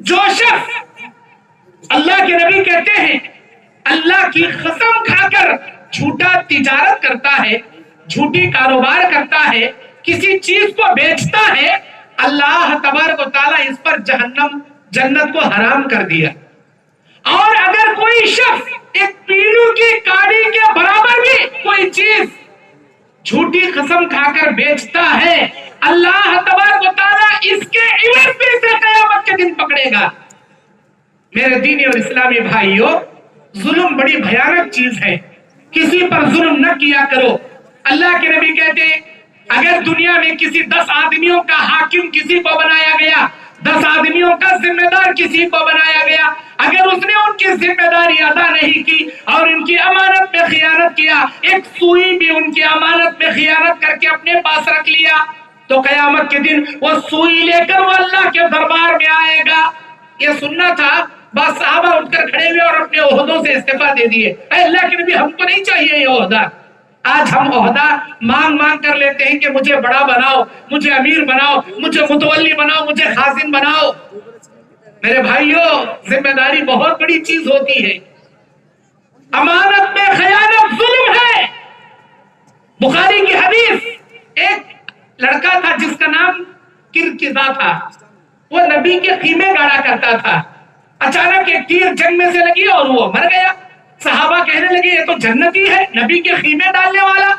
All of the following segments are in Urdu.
جو شخص اللہ کے نبی کہتے ہیں اللہ کی قسم کھا کر جھوٹا تجارت کرتا ہے، جھوٹی کاروبار کرتا ہے، کسی چیز کو بیچتا ہے، اللہ تبارک و تعالیٰ اس پر جنت کو حرام کر دیا۔ اور اگر کوئی شخص ایک پیلو کی کاڑی کے برابر بھی کوئی چیز جھوٹی قسم کھا کر بیچتا ہے، اللہ تبارک و تعالیٰ اس کے عوض پہ اسے قیامت کے دن پکڑے گا۔ میرے دینی اور اسلامی بھائیوں، ظلم بڑی بھیانک چیز ہے، کسی پر ظلم نہ کیا کرو۔ اللہ کے نبی کہتے ہیں اگر دنیا میں کسی 10 آدمیوں کا حاکم کسی کو بنایا گیا، 10 آدمیوں کا ذمہ دار کسی کو بنایا گیا، اگر اس نے ان کی ذمہ داری ادا نہیں کی اور ان کی امانت میں خیانت کیا، ایک سوئی بھی ان کی امانت میں خیانت کر کے اپنے پاس رکھ لیا، تو قیامت کے دن وہ سوئی لے کر وہ اللہ کے دربار میں آئے گا۔ یہ سننا تھا، بعض صحابہ اٹھ کر کھڑے ہوئے اور اپنے عہدوں سے استعفیٰ دے دیے۔ اے اللہ کے نبی، ہم کو نہیں چاہیے یہ عہدہ۔ آج ہم عہدہ مانگ کر لیتے ہیں کہ مجھے بڑا بناؤ، مجھے امیر بناؤ، مجھے متولی بناؤ، مجھے خازن بناؤ۔ میرے بھائیوں، ذمہ داری بہت بڑی چیز ہوتی ہے، امانت میں خیانت ظلم ہے۔ بخاری کی حدیث، ایک لڑکا تھا جس کا نام کرکزا تھا، وہ نبی کے خیمے گاڑا کرتا تھا۔ اچانک ایک تیر جنگ میں سے لگی اور وہ مر گیا۔ صحابہ کہنے لگے یہ تو جنتی ہے، نبی کے خیمے ڈالنے والا۔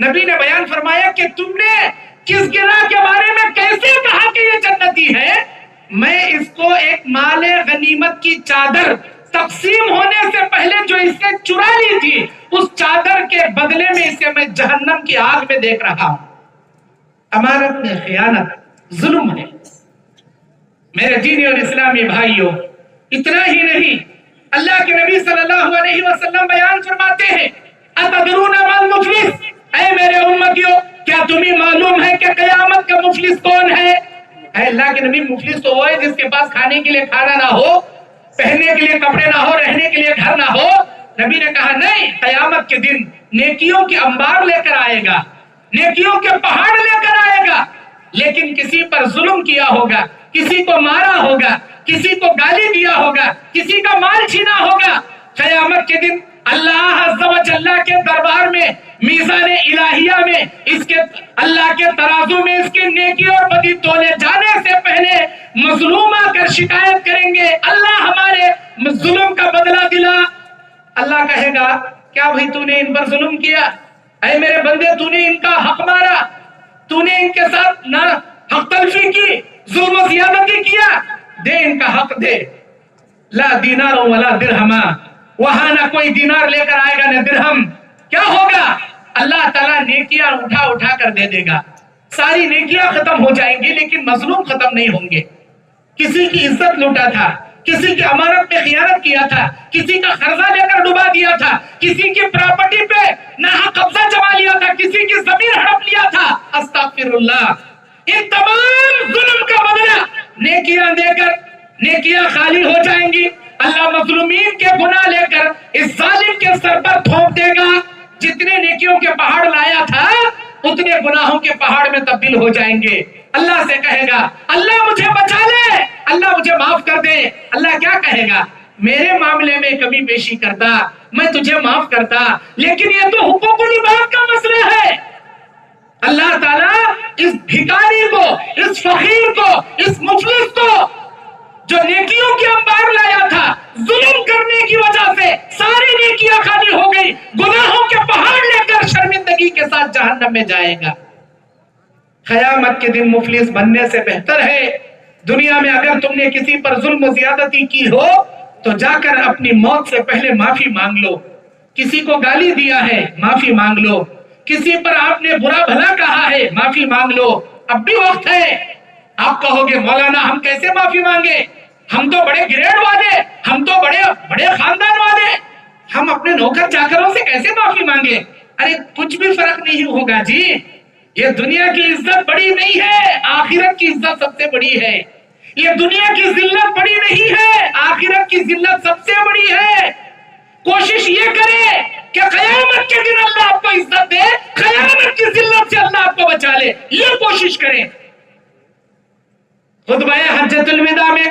نبی نے بیان فرمایا کہ تم نے کس گناہ کے بارے میں کیسے کہا کہ یہ جنتی ہے؟ میں اس کو ایک مال غنیمت کی چادر تقسیم ہونے سے پہلے جو اس نے چرا لی تھی، اس چادر کے بدلے میں اسے میں جہنم کی آگ میں دیکھ رہا ہوں۔ امانت میں خیانت ظلم ہے۔ میرے دینی اور اسلامی بھائیوں، اتنا ہی نہیں، اللہ کے نبی صلی اللہ علیہ وسلم بیان فرماتے ہیں اتدرون ما المفلس، اے میرے امتیوں، کیا تمہیں معلوم ہے کہ قیامت کا مفلس کون ہے؟ اے اللہ کے نبی، مفلس تو وہ ہے جس کے پاس کھانے کے لیے کھانا نہ ہو، پہننے کے لیے کپڑے نہ ہو، رہنے کے لیے گھر نہ ہو۔ نبی نے کہا نہیں، قیامت کے دن نیکیوں کے انبار لے کر آئے گا، نیکیوں کے پہاڑ لے کر آئے گا، لیکن کسی پر ظلم کیا ہوگا، کسی کو مارا ہوگا، کسی کو گالی دیا ہوگا، کسی کا مال چھینا ہوگا، قیامت کے دن اللہ عز و جل کے دربار میں، میزان الہیہ میں، اس کے اللہ کے ترازو میں اس کی نیکی اور بدی تولے جانے سے پہلے مظلوم آ کر شکایت کریں گے، اللہ ہمارے ظلم کا بدلہ دلا۔ اللہ کہے گا کیا بھائی تو نے ان پر ظلم کیا؟ اے میرے بندے، تو نے ان کا حق مارا، تو نے ان کے ساتھ نہ حق تلفی کی، ظلم و زیادتی کیا، دے ان کا حق دے۔ لا دینار ولا درہم، وہاں نہ کوئی دینار لے کر آئے گا نہ درہم۔ کیا ہوگا؟ اللہ تعالیٰ نیکیاں اٹھا کر دے دے گا، ساری نیکیاں ختم ہو جائیں گی، لیکن مظلوم ختم نہیں ہوں گے۔ کسی کی عزت لوٹا تھا، کسی کی امانت میں خیانت کیا تھا، کسی کا قرضہ لے کر ڈبا دیا تھا، کسی کی پراپرٹی پہ ناحق قبضہ جما لیا تھا، کسی کی زمین ہڑپ لیا تھا، استغفر اللہ۔ ان تمام ظلم کا بدلہ نیکیاں دے کر نیکیاں خالی ہو جائیں گی۔ اللہ مظلومین کے گناہ لے کر اس ظالم کے سر پر تھوپ دے گا۔ جتنے نیکیوں کے پہاڑ لایا تھا اتنے گناہوں کے پہاڑ میں تبدیل ہو جائیں گے۔ اللہ سے کہے گا اللہ مجھے بچا لے، اللہ مجھے معاف کر دے۔ اللہ کیا کہے گا؟ میرے معاملے میں کمی پیشی کرتا، میں تجھے معاف کرتا، لیکن یہ تو حقوق العباد کا مسئلہ ہے۔ اللہ تعالیٰ اس بھکاری کو، اس فقیر کو، اس مفلس کو جو نیکیوں کے انبار لایا تھا، ظلم کرنے کی وجہ سے ساری نیکیاں خالی ہو گئی، گناہوں کے پہاڑ لے کر شرمندگی کے ساتھ جہنم میں جائے گا۔ قیامت کے دن مفلس بننے سے بہتر ہے دنیا میں اگر تم نے کسی پر ظلم و زیادتی کی ہو تو جا کر اپنی موت سے پہلے معافی مانگ لو۔ کسی کو گالی دیا ہے، معافی مانگ لو۔ کسی پر آپ نے برا بھلا کہا ہے، معافی مانگ لو، اب بھی وقت ہے۔ آپ کہو گے مولانا ہم کیسے معافی مانگے، ہم تو بڑے گریڈ والے، ہم تو بڑے خاندان والے، ہم اپنے نوکر چاکروں سے کیسے معافی مانگے؟ ارے کچھ بھی فرق نہیں ہوگا جی، یہ دنیا کی عزت بڑی نہیں ہے، آخرت کی عزت سب سے بڑی ہے۔ یہ دنیا کی ذلت بڑی نہیں ہے، آخرت کی ذلت سب سے بڑی ہے۔ کوشش یہ کرے کہ قیامت کے دن اللہ آپ کو عزت دے، قیامت کی ذلت سے اللہ آپ کو بچا لے، یہ کوشش کریں۔ خطبہ حجۃ الوداع میں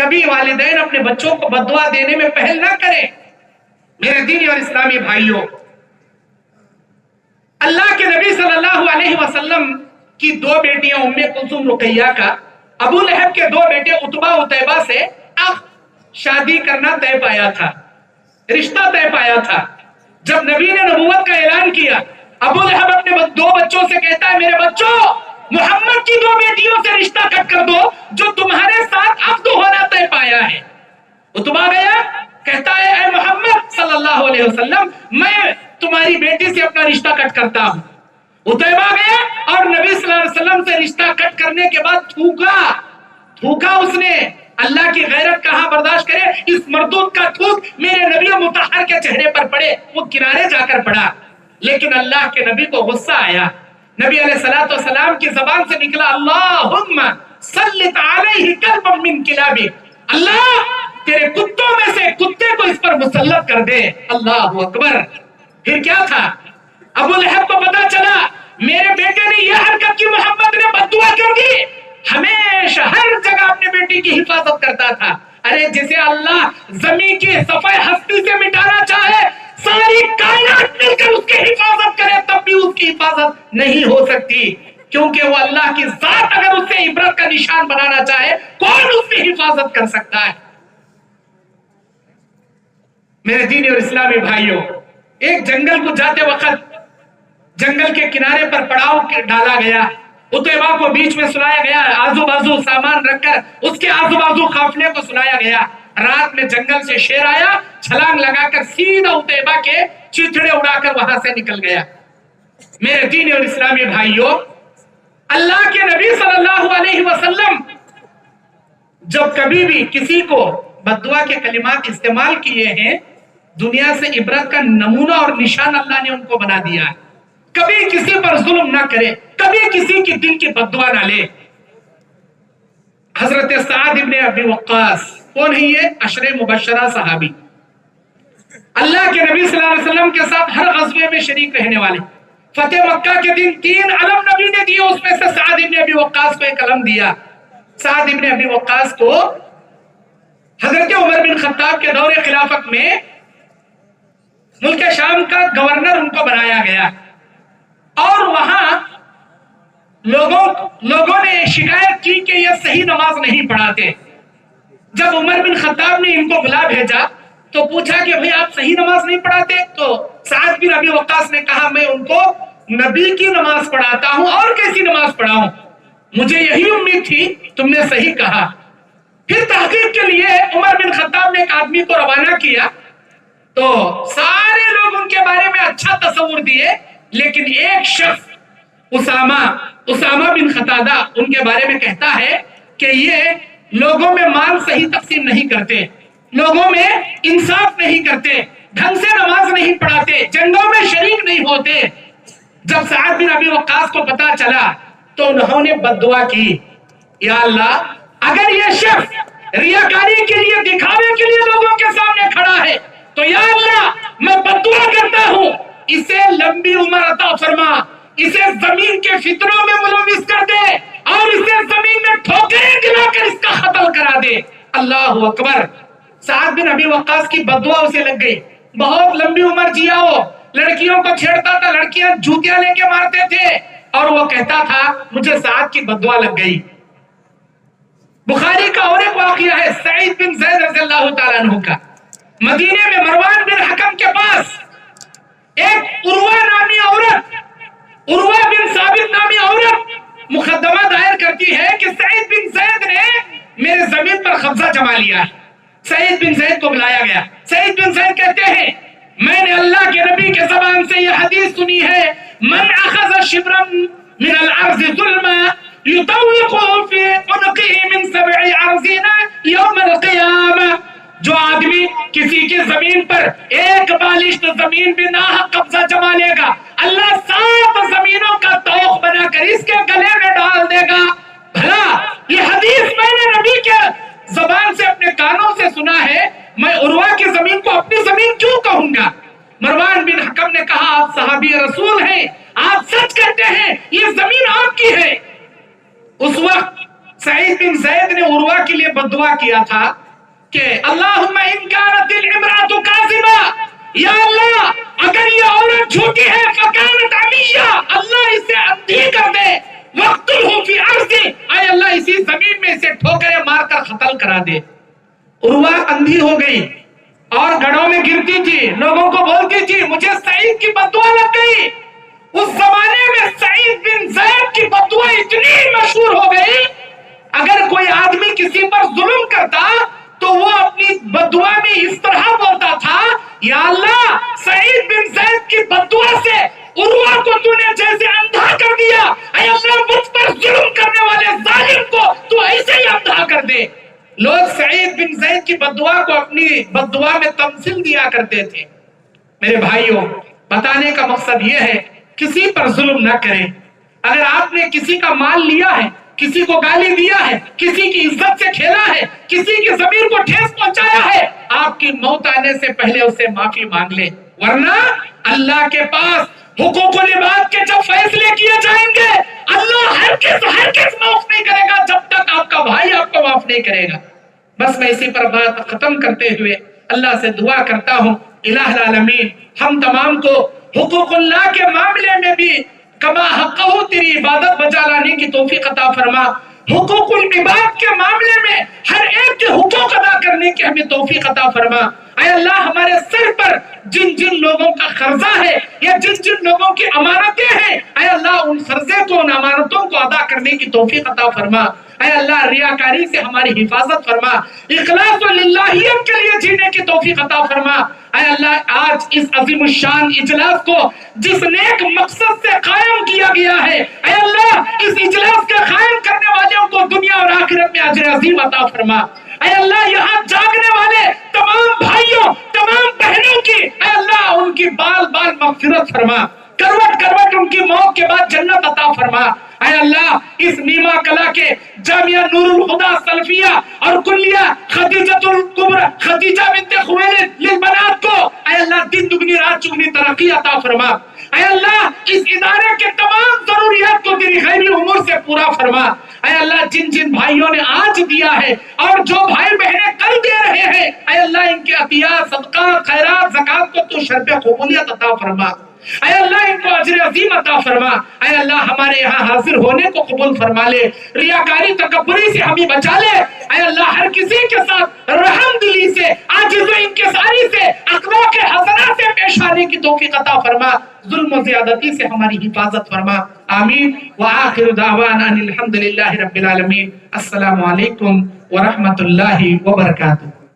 کبھی والدین اپنے بچوں کو بددعا دینے میں پہل نہ کریں۔ میرے دینی اور اسلامی بھائیوں، اللہ کے نبی صلی اللہ علیہ وسلم کی دو بیٹیاں ام کلثوم رقیہ کا ابو لہب کے دو بیٹے عتبہ عتیبہ سے شادی کرنا طے پایا تھا، رشتہ طے پایا تھا۔ جب نبی نے نبوت کا اعلان کیا، ابو لہب اپنے دو بچوں سے کہتا ہے میرے بچوں، محمد کی دو بیٹیوں سے رشتہ کٹ کر دو جو تمہارے ساتھ عقد ہونا طے پایا ہے۔ عتبہ گیا، کہتا ہے اے محمد صلی اللہ علیہ وسلم، میں تمہاری بیٹی سے اپنا رشتہ کٹ کرتا ہوں۔ عتیبہ گیا اور نبی صلی اللہ علیہ وسلم سے رشتہ کٹ کرنے کے بعد تھوکا اس نے۔ اللہ کی غیرت کہاں برداشت کرے، اس مردود کا تھوک میرے نبی مطہر کے چہرے پر پڑے، وہ کنارے جا کر پڑا۔ لیکن اللہ کے نبی کو غصہ آیا، نبی علیہ الصلوۃ والسلام کی زبان سے نکلا اللہم سلط علیہ کلبا من کلابک، اللہ تیرے کتوں میں سے کتے کو اس پر مسلط کر دے۔ اللہ اکبر۔ پھر کیا تھا؟ ابو لہب کو پتا چلا میرے بیٹے نے یہ حرکت کی، محمد نے بددعا کر دی۔ ہمیشہ ہر جگہ اپنے بیٹی کی حفاظت کرتا تھا۔ ارے جسے اللہ زمین کی صفحہ ہستی سے مٹانا چاہے، ساری کائنات مل کر اس کی حفاظت کرے، تب بھی اس کی حفاظت نہیں ہو سکتی، کیونکہ وہ اللہ کی ذات اگر اس سے عبرت کا نشان بنانا چاہے، کون اس کی حفاظت کر سکتا ہے؟ میرے دینی اور اسلامی بھائیوں، ایک جنگل کو جاتے وقت جنگل کے کنارے پر پڑاؤ ڈالا گیا، عتیبہ کو بیچ میں سلایا گیا، آزو بازو سامان رکھ کر اس کے آزو بازو قافلے کو سلایا گیا۔ رات میں جنگل سے شیر آیا، چھلانگ لگا کر سیدھا عتیبہ کے چیتڑے اڑا کر وہاں سے نکل گیا۔ میرے دینی اور اسلامی بھائیوں، اللہ کے نبی صلی اللہ علیہ وسلم جب کبھی بھی کسی کو بددعا کے کلمات استعمال کیے ہیں، دنیا سے عبرت کا نمونہ اور نشان اللہ نے ان کو بنا دیا ہے۔ کبھی کسی پر ظلم نہ کرے، کبھی کسی کی دل کی بددعا نہ لے۔ حضرت سعد ابن ابی وقاص کون ہے؟ یہ عشرہ مبشرہ صحابی، اللہ کے نبی صلی اللہ علیہ وسلم کے ساتھ ہر غزوے میں شریک رہنے والے۔ فتح مکہ کے دن 3 علم نبی نے دیے، اس میں سے سعد ابن ابی وقاص کو ایک علم دیا۔ سعد ابن ابی وقاص کو حضرت عمر بن خطاب کے دور خلافت میں ملک شام کا گورنر ان کو بنایا گیا، اور وہاں لوگوں نے شکایت کی کہ یہ صحیح نماز نہیں پڑھاتے۔ جب عمر بن خطاب نے ان کو بلا بھیجا تو پوچھا کہ بھئی آپ صحیح نماز نہیں پڑھاتے؟ تو سعد بن ابی وقاص نے کہا میں ان کو نبی کی نماز پڑھاتا ہوں، اور کیسی نماز پڑھاؤں، مجھے یہی امید تھی، تم نے صحیح کہا۔ پھر تحقیق کے لیے عمر بن خطاب نے ایک آدمی کو روانہ کیا، تو سارے لوگ ان کے بارے میں اچھا تصور دیے، لیکن ایک شخص اسامہ بن قتادہ ان کے بارے میں کہتا ہے کہ یہ لوگوں میں مال صحیح تقسیم نہیں کرتے، لوگوں میں انصاف نہیں کرتے، ڈھنگ سے نماز نہیں پڑھاتے، جنگوں میں شریک نہیں ہوتے۔ جب سعد بن ابی وقاص کو پتا چلا تو انہوں نے بددعا کی، یا اللہ اگر یہ شخص ریاکاری کے لیے، دکھاوے کے لیے لوگوں کے سامنے کھڑا ہے تو یا اللہ میں بددعا کرتا ہوں اسے لمبی عمر عطا فرما، اسے زمین کے فتنوں میں ملوث کر دے، اور اسے زمین میں ٹھوکریں دلا کر اس کا قتل کرا دے۔ اللہ اکبر۔ سعد بن ابی وقاص کی بددعا اسے لگ گئی، بہت لمبی عمر جیا، وہ لڑکیوں کو چھیڑتا تھا، لڑکیاں جوتیاں لے کے مارتے تھے، اور وہ کہتا تھا مجھے سعد کی بددعا لگ گئی۔ بخاری کا اور ایک واقعہ ہے سعید بن زید رضی اللہ تعالیٰ عنہ کا۔ مدینے میں مروان بن حکم کے پاس ایک عروہ بن ثابت نامی عورت مقدمہ دائر کرتی ہے کہ سعید بن زید نے میرے زمین پر قبضہ جما لیا ہے۔ سعید بن زید کو بلایا گیا، سعید بن زید کہتے ہیں میں نے اللہ کے نبی کے زبان سے یہ حدیث سنی ہے، من اخذ شبرا من الارض ظلما یطوقه فی عنقه من 7 ارضین یوم القیامہ، جو آدمی کسی کی زمین پر ایک بالشت زمین بھی ناحق قبضہ جما لے گا، اللہ 7 زمینوں کا توق بنا کر اس کے گلے میں ڈال دے گا۔ بھلا یہ حدیث میں نے نبی کے زبان سے اپنے کانوں سے سنا ہے، میں عروہ کی زمین کو اپنی زمین کیوں کہوں گا؟ مروان بن حکم نے کہا آپ صحابی رسول ہیں، آپ سچ کہتے ہیں، یہ زمین آپ کی ہے۔ اس وقت سعید بن زید نے عروہ کے لیے بددعا کیا تھا کہ اللہم ان کانت الامرأۃ کاذبہ، یا اللہ اگر یہ عورت جھوٹی ہے فکانت عمیہ، اللہ اسے اندھی کر دے، وقتلہ فی ارض، اے اللہ اسی زمین میں اسے ٹھوکریں مار کر قتل کرا دے۔ عروہ اندھی ہو گئی اور گڑھوں میں گرتی تھی، لوگوں کو بولتی تھی مجھے سعید کی بددعا لگ گئی۔ اس زمانے میں سعید بن زید کی بددعا اتنی مشہور ہو گئی، اگر کوئی آدمی کسی پر ظلم کرتا تو وہ اپنی بددعا میں اس طرح بولتا تھا، یا اللہ سعید بن زید کی بددعا سے عروہ کو تو نے جیسے اندھا کر دیا، اے اللہ مجھ پر ظلم کرنے والے ظالم کو تو ایسے ہی اندھا کر دے۔ لوگ سعید بن زید کی بددعا کو اپنی بددعا میں تمثیل دیا کرتے تھے۔ میرے بھائیوں، بتانے کا مقصد یہ ہے کسی پر ظلم نہ کریں۔ اگر آپ نے کسی کا مال لیا ہے، کسی کو گالی دیا ہے، کسی کی عزت سے کھیلا ہے، کسی کی ضمیر کو ٹھیس پہنچایا ہے، آپ کی موت آنے سے پہلے اسے معافی مانگ لیں، ورنہ اللہ کے پاس حقوق العباد کے جب فیصلے کیے جائیں گے اللہ ہرگز معاف نہیں کرے گا جب تک آپ کا بھائی آپ کو معاف نہیں کرے گا۔ بس میں اسی پر بات ختم کرتے ہوئے اللہ سے دعا کرتا ہوں، الہ العالمین ہم تمام کو حقوق اللہ کے معاملے میں بھی کما حقہ تیری عبادت بجا لانے کی توفیق عطا فرما، حقوق العباد کے معاملے میں ہر ایک کے حقوق ادا کرنے کی ہمیں توفیق عطا فرما۔ اے اللہ ہمارے سر پر جن جن لوگوں کا قرضہ ہے یا جن جن لوگوں کی امانتیں ہیں، اے اللہ ان قرضے کو ان امانتوں کو ادا کرنے کی توفیق عطا فرما۔ اے اللہ ریاکاری سے ہماری حفاظت فرما، اخلاص و للہیت کے لیے جینے کی توفیق عطا فرما۔ اے اللہ آج اس عظیم الشان اجلاس کو جس نیک مقصد سے قائم کیا گیا ہے، اے اللہ اس اجلاس کے قائم کرنے والوں کو دنیا اور آخرت میں اجر عظیم عطا فرما۔ اے اللہ یہاں جاگنے والے تمام بھائیوں تمام بہنوں کی اے اللہ ان کی بال بال مغفرت فرما، کروٹ کروٹ ان کی موت کے بعد جنت عطا فرما۔ اے اللہ اس نیما کلا کے جامعہ نور الہدی سلفیہ اور کلیہ خدیجۃ الکبری خدیجہ بنت خویلد للبنات کو اے اللہ دن دگنی رات چگنی ترقی عطا فرما۔ اے اللہ اس ادارے کے تمام ضروریات کو تیری غیبی امور سے پورا فرما۔ اے اللہ جن جن بھائیوں نے آج دیا ہے اور جو بھائی بہنیں کل دے رہے ہیں، اے اللہ ان کے عطیات صدقات خیرات زکات کو تو شرط قبولیت عطا فرما۔ اے اللہ ان کو اجر عظیم عطا فرما۔ اے اللہ ہمارے یہاں حاضر ہونے کو قبول فرما لے، ریاکاری تکبری سے ہمیں بچا لے۔ اے اللہ ہر کسی کے ساتھ رحم دلی سے عاجز و انکساری سے اخلاق حسنہ سے پیش آنے کی توفیق عطا فرما، ظلم و زیادتی سے ہماری حفاظت فرما، آمین۔ وآخر دعوانا ان الحمد للہ رب العالمین۔ السلام علیکم ورحمۃ اللہ وبرکاتہ۔